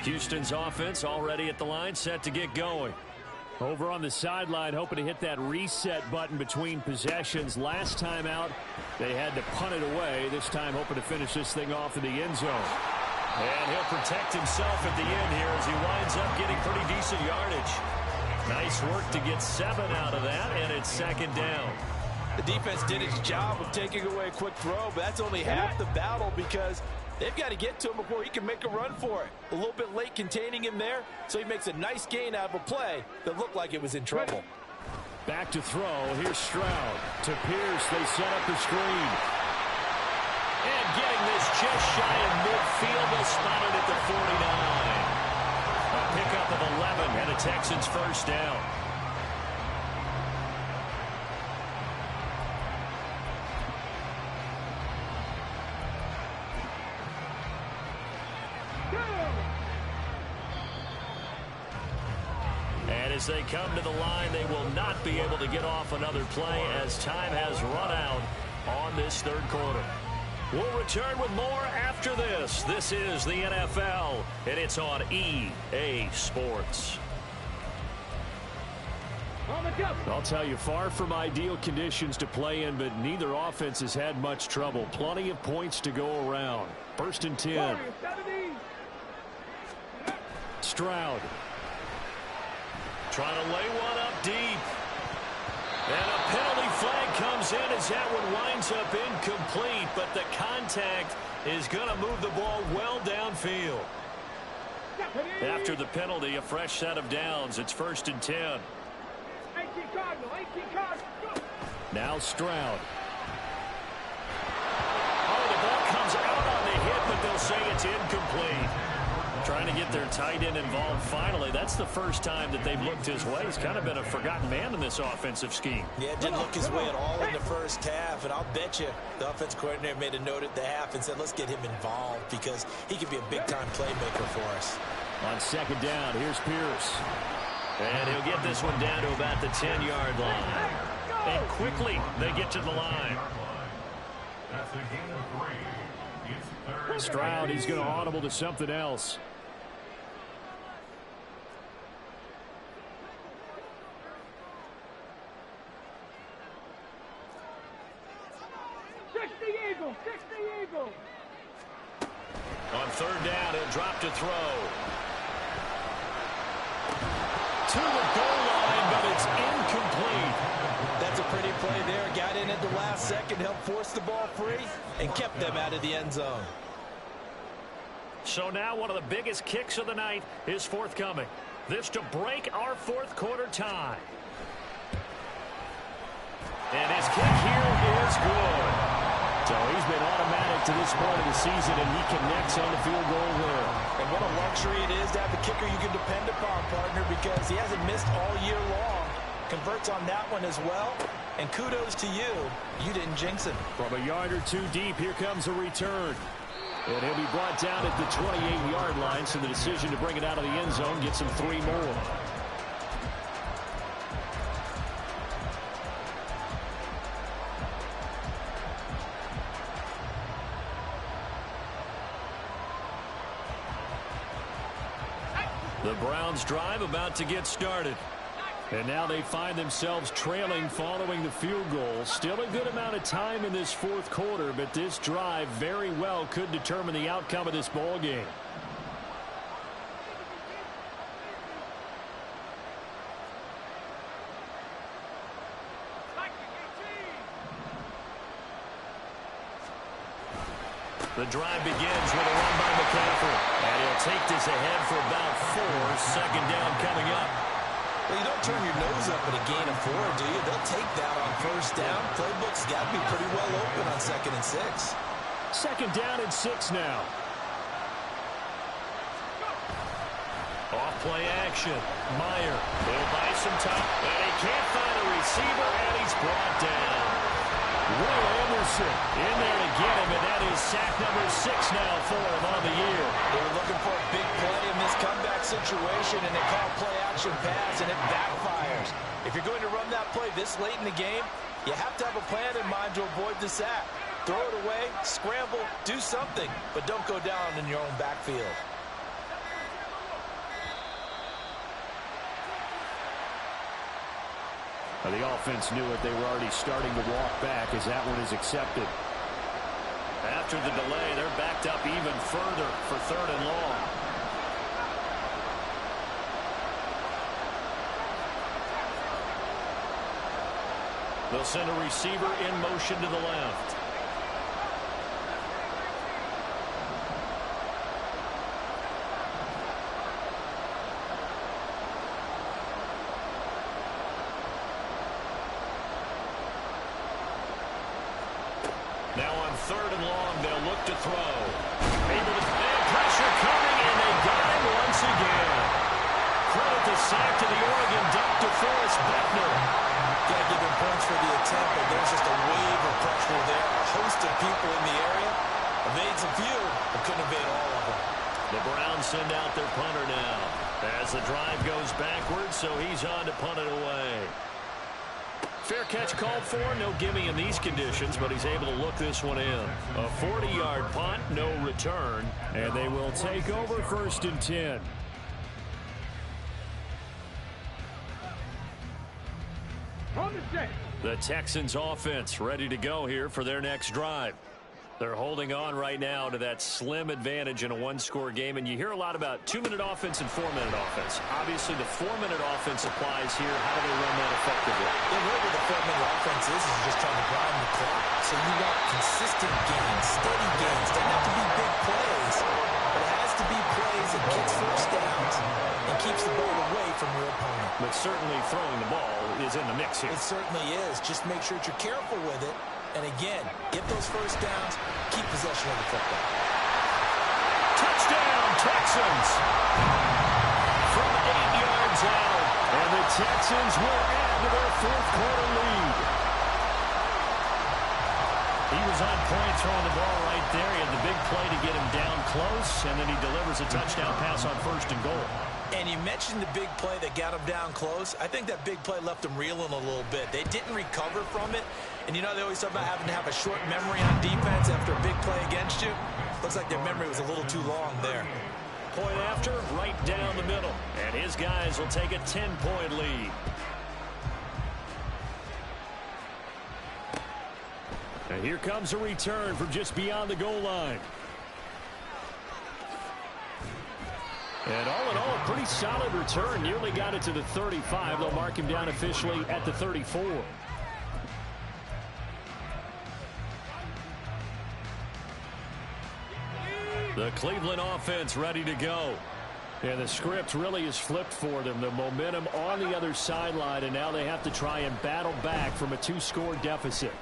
Houston's offense already at the line, set to get going. Over on the sideline, hoping to hit that reset button between possessions. Last time out, they had to punt it away. This time, hoping to finish this thing off in the end zone. And he'll protect himself at the end here as he winds up getting pretty decent yardage. Nice work to get 7 out of that, and it's 2nd down. The defense did its job of taking away a quick throw, but that's only half the battle because they've got to get to him before he can make a run for it. A little bit late containing him there, so he makes a nice gain out of a play that looked like it was in trouble. Back to throw. Here's Stroud. To Pierce. They set up the screen. And getting this just shy of midfield. They'll spot it at the 49. A pickup of 11 and a Texans first down. As they come to the line, they will not be able to get off another play as time has run out on this 3rd quarter. We'll return with more after this. This is the NFL, and it's on EA Sports. I'll tell you, far from ideal conditions to play in, but neither offense has had much trouble. Plenty of points to go around. 1st and 10. Stroud. Trying to lay one up deep. And a penalty flag comes in as that one winds up incomplete, but the contact is going to move the ball well downfield. After the penalty, a fresh set of downs. It's 1st and 10. Now Stroud. Oh, the ball comes out on the hit, but they'll say it's incomplete. Trying to get their tight end involved finally. That's the first time that they've looked his way. He's kind of been a forgotten man in this offensive scheme. Yeah, it didn't look his way at all in the first half, and I'll bet you the offensive coordinator made a note at the half and said, let's get him involved because he could be a big-time playmaker for us. On 2nd down, here's Pierce. And he'll get this one down to about the 10-yard line. And quickly, they get to the line. That's a gain of 3. It's 3rd. Stroud, he's going to audible to something else. On 3rd down, he'll drop to throw. To the goal line, but it's incomplete. That's a pretty play there. Got in at the last second, helped force the ball free, and kept them out of the end zone. So now one of the biggest kicks of the night is forthcoming. This to break our 4th quarter tie. And his kick here is good. So he's been automatic to this point of the season, and he connects on the field goal there. And what a luxury it is to have a kicker you can depend upon, partner, because he hasn't missed all year long. converts on that one as well. And kudos to you. You didn't jinx him. From a yard or two deep, here comes a return. And he'll be brought down at the 28-yard line, so the decision to bring it out of the end zone gets him 3 more. The Browns drive about to get started. And now they find themselves trailing following the field goal. Still a good amount of time in this fourth quarter, but this drive very well could determine the outcome of this ball game. The drive begins with a run by McCaffrey. And he'll take this ahead for about 4. Second down coming up. Well, you don't turn your nose up at a gain of 4, do you? They'll take that on first down. Playbook's got to be pretty well open on 2nd and 6. Second down and 6 now. Off play action. Meyer. He'll buy some time. And he can't find a receiver, and he's brought down. Will Anderson in there to get him, and that is sack number 6 now for him on the year. They were looking for a big play in this comeback situation, and they call play action pass, and it backfires. If you're going to run that play this late in the game, you have to have a plan in mind to avoid the sack. Throw it away, scramble, do something, but don't go down in your own backfield. The offense knew it. They were already starting to walk back as that one is accepted. After the delay, they're backed up even further for 3rd and long. They'll send a receiver in motion to the left. Now on 3rd and long, they'll look to throw. Able to pressure coming, and they got him once again. Credit the sack to the Oregon Dr. Forrest Beckner. Got to give him points for the attempt, but there's just a wave of pressure there. A host of people in the area. Evades a few, but couldn't evade all of them. The Browns send out their punter now. As the drive goes backwards, so he's on to punt it away. Fair catch called for, no gimme in these conditions, but he's able to look this one in. A 40-yard punt, no return, and they will take over 1st and 10. The Texans offense ready to go here for their next drive. They're holding on right now to that slim advantage in a 1-score game, and you hear a lot about 2-minute offense and 4-minute offense. Obviously, the 4-minute offense applies here. How do they run that effectively? The way the 4-minute offense is just trying to grind the clock. So you want consistent gains, steady gains. Doesn't have to be big plays, but it has to be plays that gets first downs and keeps the ball away from your opponent. But certainly throwing the ball is in the mix here. It certainly is. Just make sure that you're careful with it. And again, get those first downs, keep possession of the football. Touchdown, Texans! From 8 yards out, and the Texans will add to their 4th quarter lead. He was on point throwing the ball right there. He had the big play to get him down close, and then he delivers a touchdown pass on 1st and goal. And you mentioned the big play that got him down close. I think that big play left him reeling a little bit. They didn't recover from it. And you know they always talk about having to have a short memory on defense after a big play against you. Looks like their memory was a little too long there. Point after, right down the middle. And his guys will take a 10-point lead. And here comes a return from just beyond the goal line. And all in all, a pretty solid return. Nearly got it to the 35. They'll mark him down officially at the 34. The Cleveland offense ready to go. And the script really is flipped for them. The momentum on the other sideline, and now they have to try and battle back from a 2-score deficit.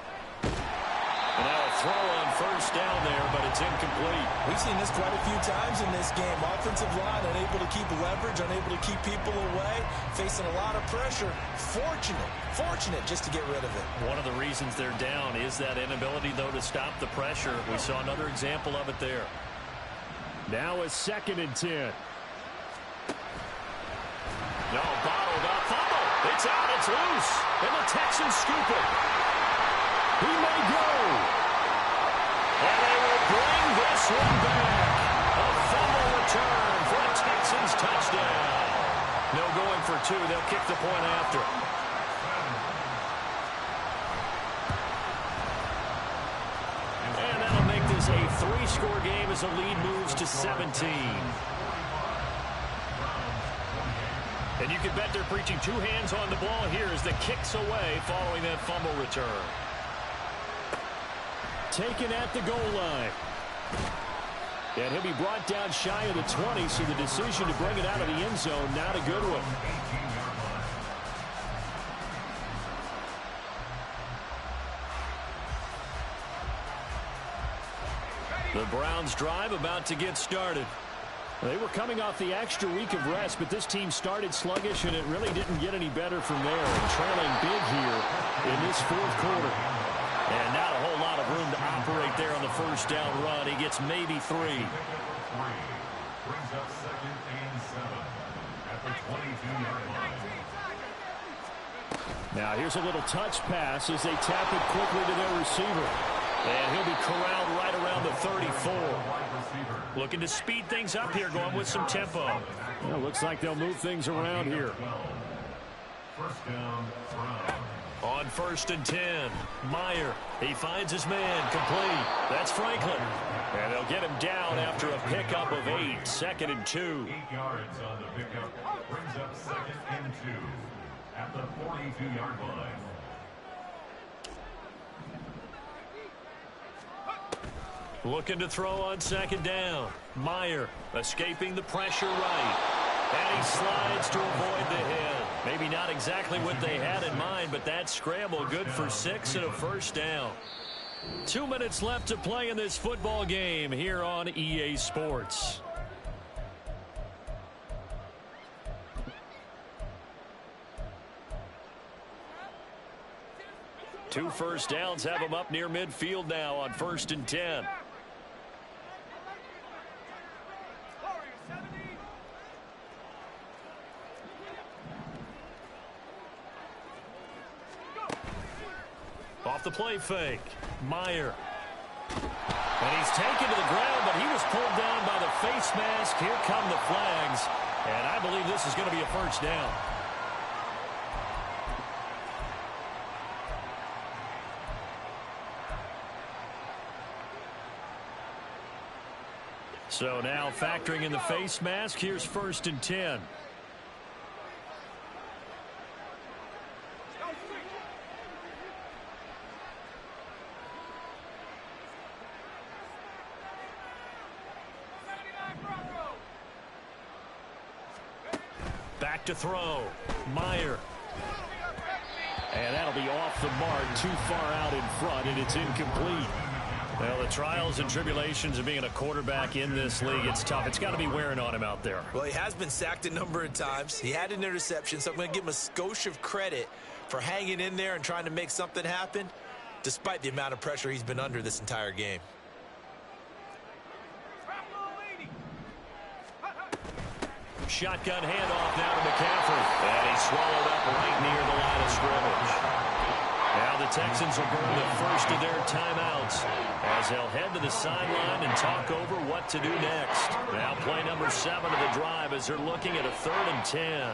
And now a throw on first down there, but it's incomplete. We've seen this quite a few times in this game. Offensive line unable to keep leverage, unable to keep people away, facing a lot of pressure. Fortunate just to get rid of it. One of the reasons they're down is that inability, though, to stop the pressure. We saw another example of it there. Now a 2nd and 10. No, bottled up. Fumble. It's out. It's loose. And the Texans scoop it. He may go. And they will bring this one back. A fumble return for a Texans touchdown. No going for 2. They'll kick the point after. And that'll make this a 3-score game as the lead moves to 17. And you can bet they're preaching 2 hands on the ball here as the kick's away following that fumble return. Taken at the goal line. And he'll be brought down shy of the 20, so the decision to bring it out of the end zone, not a good one. The Browns drive about to get started. They were coming off the extra week of rest, but this team started sluggish, and it really didn't get any better from there. And trailing big here in this 4th quarter. And not a whole lot of room to operate there on the first down run. He gets maybe 3. Brings up 2nd and 7 at the 22-yard line. Now here's a little touch pass as they tap it quickly to their receiver. And he'll be corralled right around the 34. Looking to speed things up here, going with some tempo. Well, looks like they'll move things around here. First down, Brown. On 1st and 10, Meyer. He finds his man, complete. That's Franklin. And they'll get him down after a pickup of 8. 2nd and 2. 8 yards on the pickup. Brings up 2nd and 2 at the 42-yard line. Looking to throw on 2nd down. Meyer escaping the pressure right. And he slides to avoid the hit. Maybe not exactly what they had in mind, but that scramble good for 6 and a first down. 2 minutes left to play in this football game here on EA Sports. Two first downs have them up near midfield now on 1st and 10. Off the play fake, Meyer. And he's taken to the ground, but he was pulled down by the face mask. Here come the flags, and I believe this is going to be a first down. So now factoring in the face mask, here's 1st and 10. Back to throw. Meyer. And that'll be off the mark, too far out in front, and it's incomplete. Well, the trials and tribulations of being a quarterback in this league, it's tough. It's got to be wearing on him out there. Well, he has been sacked a number of times. He had an interception, so I'm going to give him a skosh of credit for hanging in there and trying to make something happen, despite the amount of pressure he's been under this entire game. Shotgun handoff now to McCaffrey. And he's swallowed up right near the line of scrimmage. Now the Texans will burn the first of their timeouts as they'll head to the sideline and talk over what to do next. Now play number 7 of the drive as they're looking at a 3rd and 10.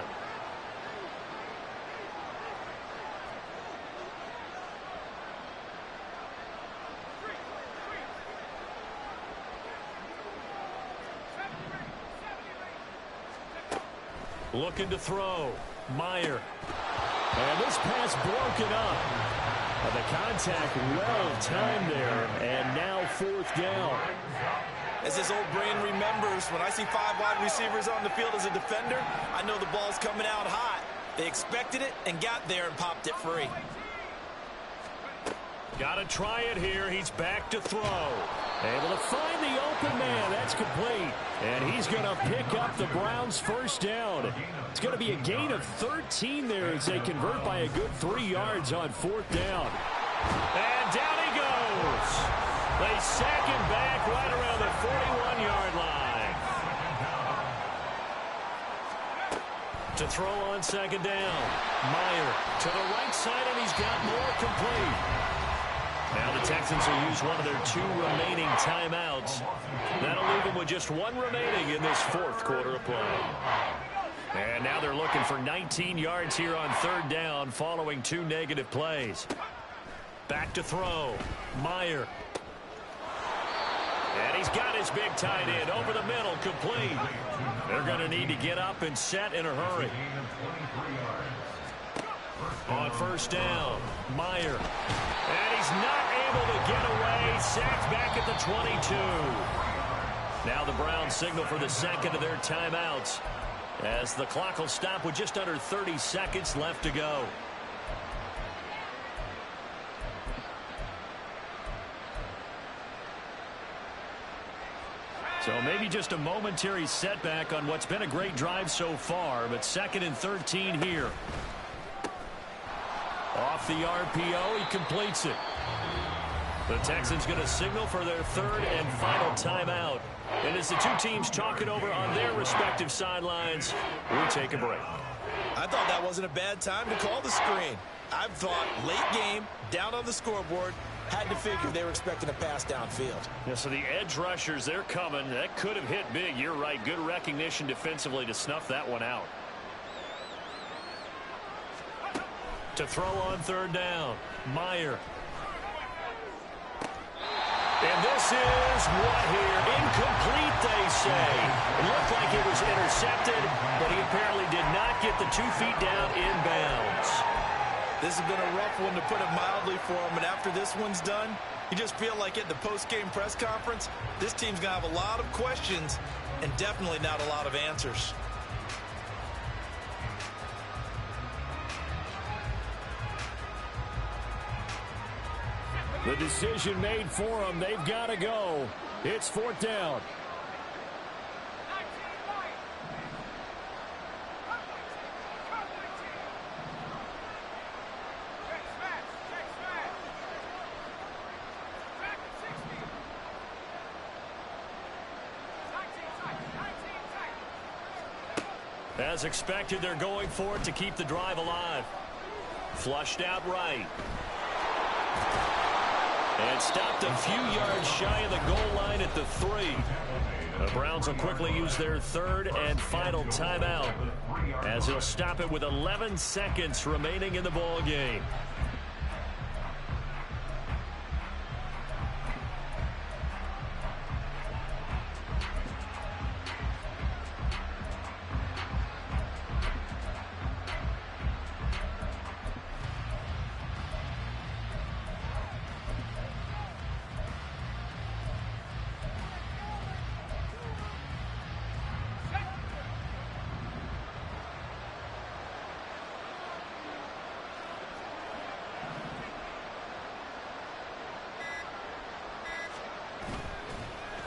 Looking to throw. Meyer. And this pass broken up. The contact well timed there. And now 4th down. As his old brain remembers, when I see 5 wide receivers on the field as a defender, I know the ball's coming out hot. They expected it and got there and popped it free. Got to try it here. He's back to throw. Able to find the open man. That's complete. And he's going to pick up the Browns' first down. It's going to be a gain of 13 there as they convert by a good 3 yards on 4th down. And down he goes. They sack him back right around the 41-yard line. To throw on 2nd down. Meyer to the right side, and he's got more complete. Now the Texans will use one of their 2 remaining timeouts. That'll leave them with just 1 remaining in this 4th quarter of play. And now they're looking for 19 yards here on 3rd down following 2 negative plays. Back to throw. Meyer. And he's got his big tight end over the middle, complete. They're going to need to get up and set in a hurry. On 1st down, Meyer. And he's not able to get away. Sacked back at the 22. Now the Browns signal for the 2nd of their timeouts, as the clock will stop with just under 30 seconds left to go. So maybe just a momentary setback on what's been a great drive so far, but 2nd and 13 here. Off the RPO, he completes it. The Texans going to signal for their 3rd and final timeout. And as the 2 teams talk it over on their respective sidelines, we take a break. I thought that wasn't a bad time to call the screen. I thought late game, down on the scoreboard, had to figure they were expecting a pass downfield. Yeah, so the edge rushers, they're coming. That could have hit big. You're right. Good recognition defensively to snuff that one out. To throw on 3rd down, Meyer. And this is what here? Incomplete, they say. It looked like it was intercepted, but he apparently did not get the 2 feet down inbounds. This has been a rough one, to put it mildly, for him. And after this one's done, you just feel like at the post-game press conference, this team's going to have a lot of questions and definitely not a lot of answers. The decision made for them. They've got to go. It's 4th down. As expected, they're going for it to keep the drive alive. Flushed out right. And stopped a few yards shy of the goal line at the 3. The Browns will quickly use their 3rd and final timeout, as he'll stop it with 11 seconds remaining in the ball game.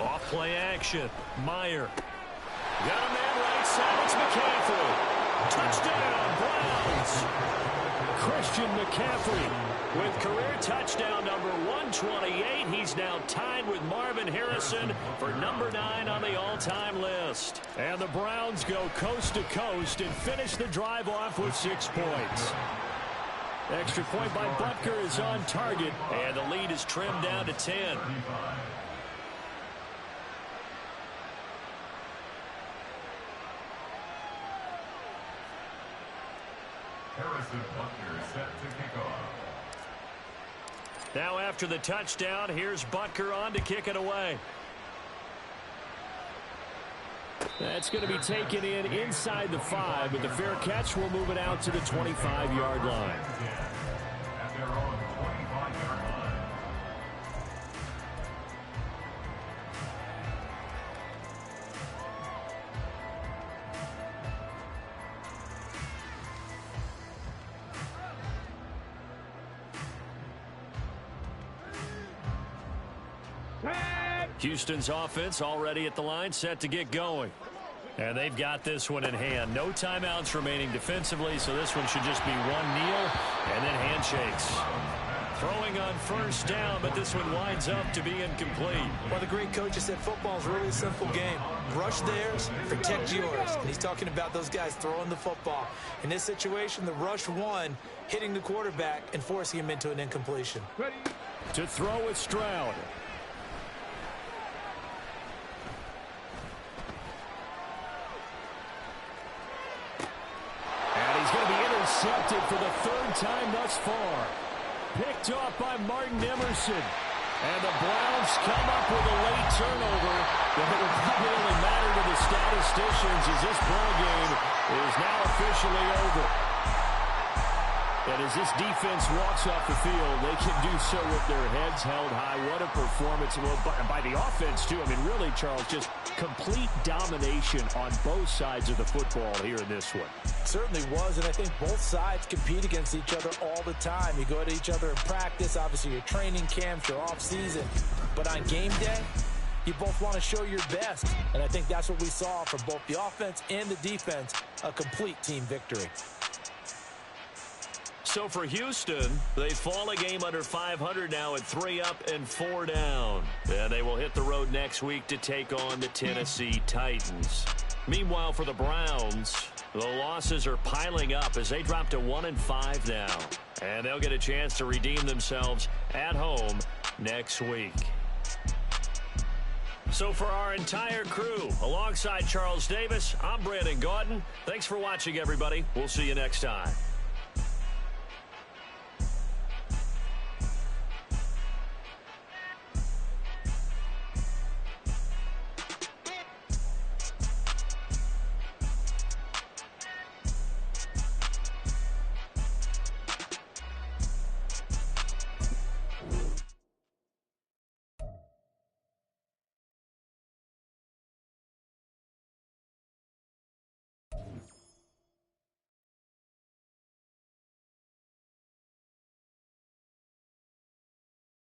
Off play action. Meyer. Got a man right side. It's McCaffrey. Touchdown, Browns. Christian McCaffrey with career touchdown number 128. He's now tied with Marvin Harrison for number 9 on the all-time list. And the Browns go coast to coast and finish the drive off with 6 points. Extra point by Butker is on target, and the lead is trimmed down to 10. Now after the touchdown, here's Butker on to kick it away. That's going to be taken in inside the 5, but the fair catch will move it out to the 25-yard line. At their own 25-yard line. Houston's offense already at the line, set to get going. And they've got this one in hand. No timeouts remaining defensively, so this one should just be one kneel and then handshakes. Throwing on first down, but this one winds up to be incomplete. Well, the great coach has said football is really a simple game. Rush theirs, protect yours. And he's talking about those guys throwing the football. In this situation, the rush one, hitting the quarterback and forcing him into an incompletion. Ready. To throw is Stroud. And he's going to be intercepted for the third time thus far. Picked off by Martin Emerson. And the Browns come up with a late turnover that will probably only matter to the statisticians as this ball game is now officially over. And as this defense walks off the field, they can do so with their heads held high. What a performance. Well, by the offense, too. I mean, really, Charles, just complete domination on both sides of the football here in this one. Certainly was, and I think both sides compete against each other all the time. You go at each other in practice, obviously your training camps, your off-season. But on game day, you both want to show your best. And I think that's what we saw from both the offense and the defense, a complete team victory. So for Houston, they fall a game under 500 now at 3 up and 4 down. And they will hit the road next week to take on the Tennessee Titans. Meanwhile, for the Browns, the losses are piling up as they drop to 1-5 now. And they'll get a chance to redeem themselves at home next week. So for our entire crew, alongside Charles Davis, I'm Brandon Gaudin. Thanks for watching, everybody. We'll see you next time.